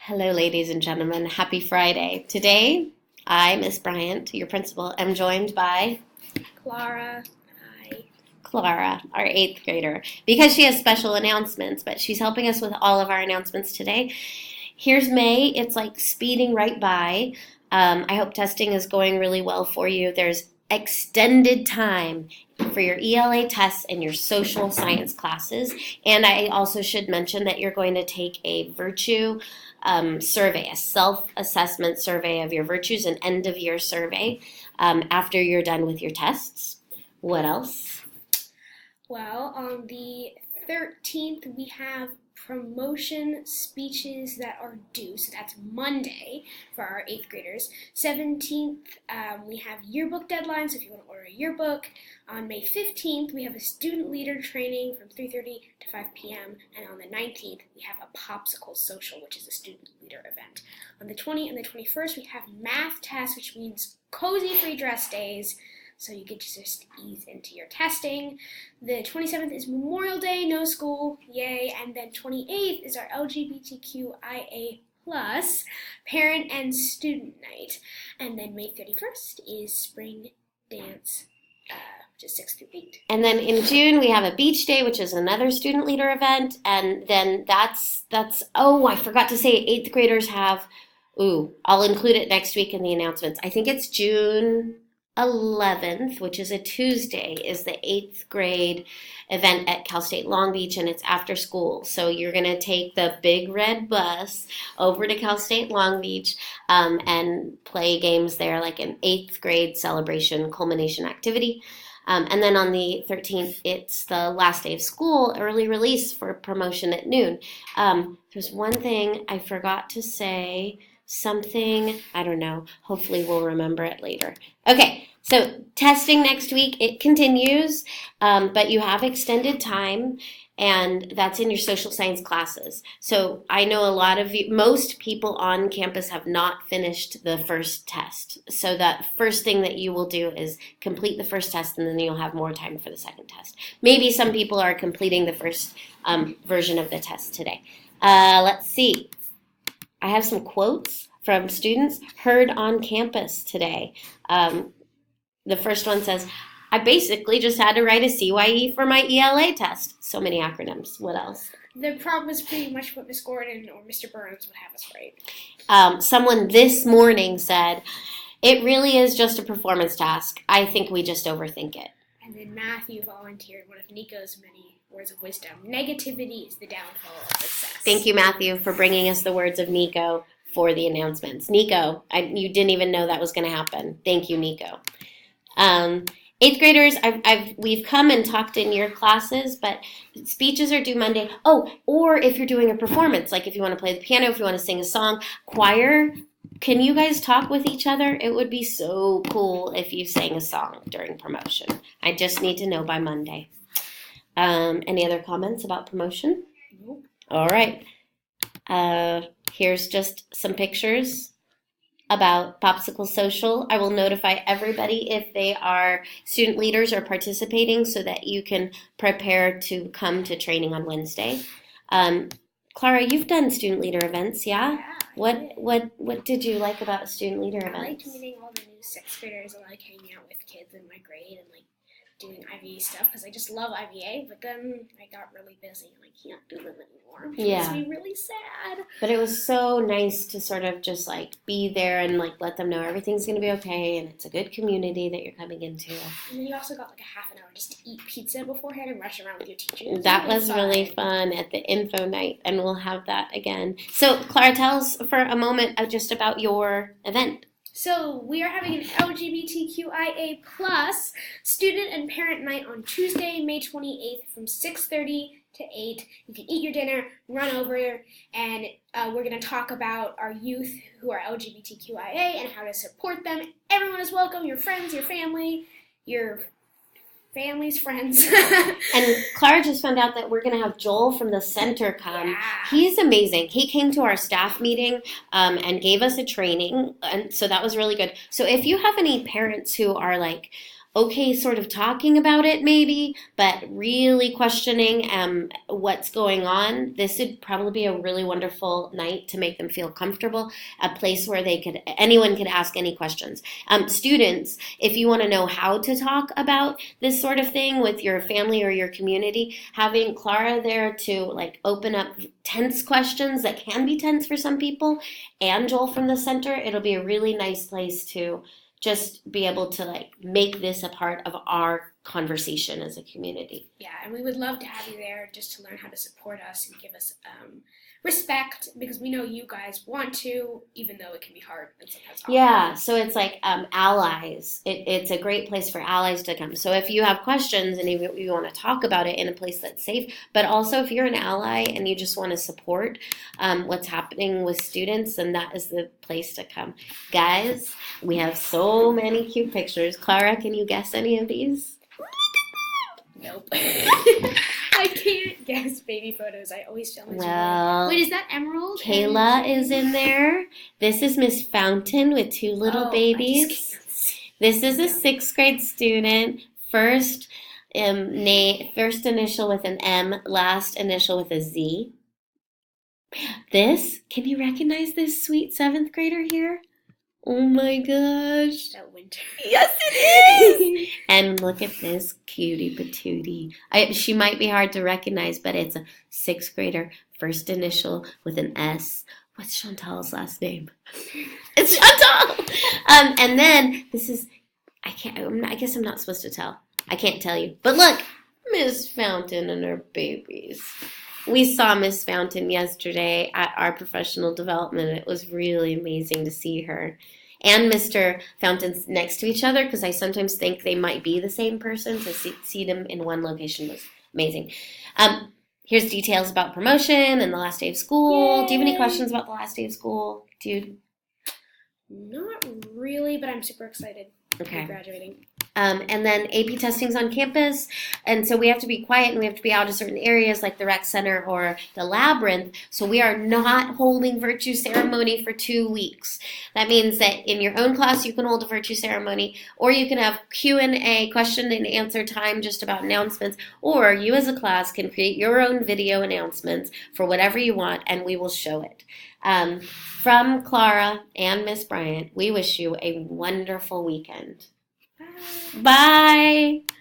Hello, ladies and gentlemen. Happy Friday. Today, I, Miss Bryant, your principal, am joined by Clara, hi. Clara, our eighth grader, because she has special announcements, but she's helping us with all of our announcements today. Here's May. It's like speeding right by. I hope testing is going really well for you. There's extended time for your ELA tests and your social science classes. And I also should mention that you're going to take a virtue survey, a self-assessment survey of your virtues, an end-of-year survey after you're done with your tests. What else? Well, on the 13th, we have promotion speeches that are due. So that's Monday for our 8th graders. 17th, we have yearbook deadlines. So if you want to order a yearbook. On May 15th, we have a student leader training from 3:30 to 5 p.m. And on the 19th, we have a popsicle social, which is a student leader event. On the 20th and the 21st, we have math tests, which means cozy free dress days. So you get to just ease into your testing. The 27th is Memorial Day, no school, yay. And then 28th is our LGBTQIA plus parent and student night. And then May 31st is spring dance, which is 6 through 8. And then in June we have a beach day, which is another student leader event. And then that's I forgot to say, eighth graders have, I'll include it next week in the announcements. I think it's June 11th, which is a Tuesday, is the 8th grade event at Cal State Long Beach, and it's after school. So you're going to take the big red bus over to Cal State Long Beach and play games there, like an 8th grade celebration culmination activity. And then on the 13th, it's the last day of school, early release for promotion at noon. There's one thing I forgot to say. Something, I don't know, hopefully we'll remember it later. Okay, so testing next week, it continues, but you have extended time, and that's in your social science classes. So I know a lot of you, most people on campus have not finished the first test. So that first thing that you will do is complete the first test, and then you'll have more time for the second test. Maybe some people are completing the first version of the test today. Let's see. I have some quotes from students heard on campus today. The first one says, I basically just had to write a CYE for my ELA test. So many acronyms. What else? The problem is pretty much what Miss Gordon or Mr. Burns would have us write. Someone this morning said, it really is just a performance task. I think we just overthink it. And then Matthew volunteered one of Nico's many words of wisdom. Negativity is the downfall of success. Thank you, Matthew, for bringing us the words of Nico for the announcements. Nico, you didn't even know that was going to happen. Thank you, Nico. Eighth graders, we've come and talked in your classes, but speeches are due Monday. Oh, or if you're doing a performance, like if you want to play the piano, if you want to sing a song, choir, can you guys talk with each other? It would be so cool if you sang a song during promotion. I just need to know by Monday. Any other comments about promotion? Nope. All right. Here's just some pictures about Popsicle Social. I will notify everybody if they are student leaders or participating so that you can prepare to come to training on Wednesday. Clara, you've done student leader events, yeah? Yeah. What did you like about student leader events? I liked meeting all the new 6th graders. I like hanging out with kids in my grade and like doing IVA stuff because I just love IVA, but then I got really busy and I can't do them anymore. Which makes me really sad. But it was so nice to sort of just like be there and like let them know everything's going to be okay and it's a good community that you're coming into. And then you also got like a half an hour just to eat pizza beforehand and rush around with your teachers. That was really fun at the info night, and we'll have that again. So Clara, tell us for a moment just about your event. So we are having an LGBTQIA plus student and parent night on Tuesday, May 28th from 6:30 to 8. You can eat your dinner, run over, and we're going to talk about our youth who are LGBTQIA and how to support them. Everyone is welcome, your friends, your family, your family's friends. And Clara just found out that we're going to have Joel from the center come. Yeah. He's amazing. He came to our staff meeting and gave us a training, and so that was really good. So if you have any parents who are like okay sort of talking about it maybe, but really questioning what's going on, this would probably be a really wonderful night to make them feel comfortable, a place where anyone could ask any questions. Students, if you want to know how to talk about this sort of thing with your family or your community, having Clara there to like open up tense questions that can be tense for some people, and Joel from the center, it'll be a really nice place to just be able to like make this a part of our conversation as a community. Yeah, and we would love to have you there just to learn how to support us and give us respect, because we know you guys want to, even though it can be hard and sometimes awkward. Yeah, so it's like allies. It's a great place for allies to come. So if you have questions and you want to talk about it in a place that's safe, but also if you're an ally and you just want to support what's happening with students, then that is the place to come. Guys, we have so many cute pictures. Clara, can you guess any of these? Nope. I can't guess baby photos. I always feel miserable. Well, wait, is that Emerald? Kayla is in there. This is Miss Fountain with two little babies. This is a 6th grade student. First initial with an M, last initial with a Z. Can you recognize this sweet 7th grader here? Oh my gosh. That winter. Yes, it is. And look at this cutie patootie. She might be hard to recognize, but it's a 6th grader, first initial with an S. What's Chantal's last name? It's Chantal. And then this is, I guess I'm not supposed to tell. I can't tell you. But look, Miss Fountain and her babies. We saw Miss Fountain yesterday at our professional development. It was really amazing to see her. And Mr. Fountain's next to each other, because I sometimes think they might be the same person. To see them in one location was amazing. Here's details about promotion and the last day of school. Yay. Do you have any questions about the last day of school, dude? Not really, but I'm super excited. Okay. For graduating. And then AP testing's on campus, and so we have to be quiet and we have to be out of certain areas like the rec center or the labyrinth. So we are not holding virtue ceremony for 2 weeks. That means that in your own class you can hold a virtue ceremony, or you can have Q&A, question and answer time just about announcements, or you as a class can create your own video announcements for whatever you want, and we will show it. From Clara and Miss Bryant, we wish you a wonderful weekend. Bye. Bye.